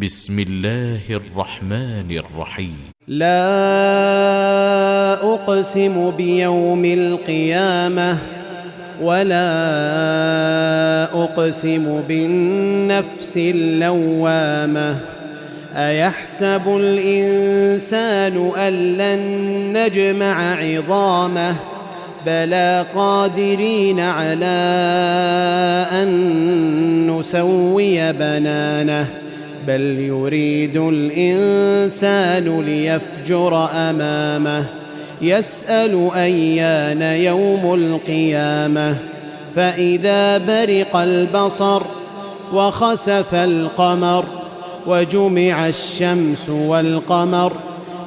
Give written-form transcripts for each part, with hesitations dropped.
بسم الله الرحمن الرحيم. لا أقسم بيوم القيامة ولا أقسم بالنفس اللوامة. أيحسب الإنسان أن لن نجمع عظامه بلى قادرين على أن نسوي بنانه بل يريد الإنسان ليفجر أمامه يسأل أيان يوم القيامة فإذا برق البصر وخسف القمر وجمع الشمس والقمر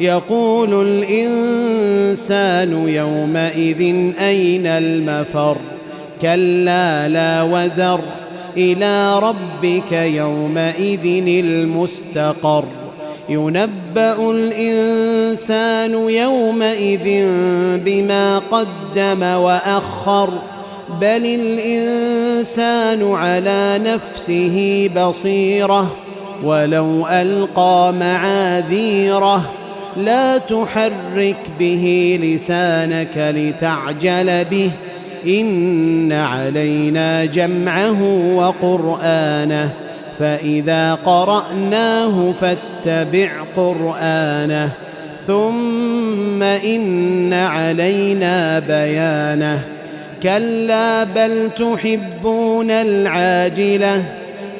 يقول الإنسان يومئذ أين المفر كلا لا وزر إلى ربك يومئذ المستقر ينبأ الإنسان يومئذ بما قدم وأخر بل الإنسان على نفسه بصيرة ولو ألقى معاذيره لا تحرك به لسانك لتعجل به إن علينا جمعه وقرآنه فإذا قرأناه فاتبع قرآنه ثم إن علينا بيانه كلا بل تحبون العاجلة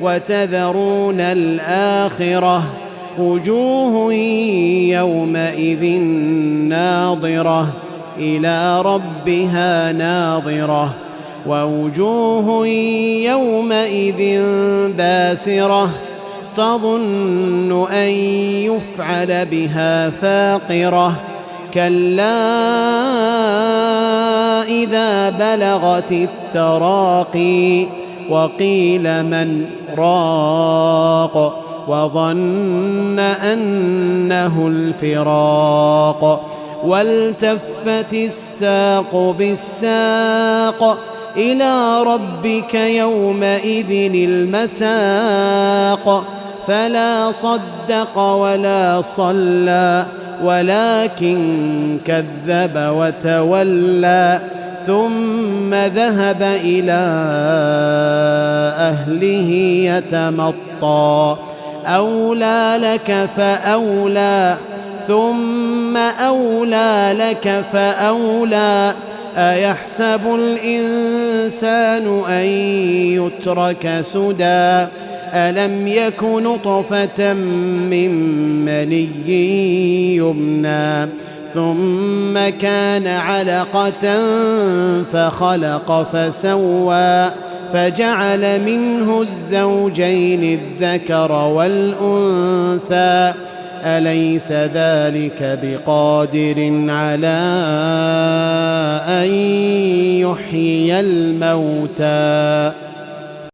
وتذرون الآخرة وجوه يومئذ ناظرة إلى ربها ناظرة ووجوه يومئذ باسرة تظن أن يفعل بها فاقرة كلا إذا بلغت التراقي وقيل من راق وظن أنه الفراق والتفت الساق بالساق إلى ربك يومئذ المساق فلا صدق ولا صلى ولكن كذب وتولى ثم ذهب إلى أهله يتمطى أولى لك فأولى ثم أولى لك فأولى أيحسب الإنسان أن يترك سدى ألم يك نطفة من مني يمنى ثم كان علقة فخلق فسوى فجعل منه الزوجين الذكر والأنثى أليس ذلك بقادر على أن يحيي الموتى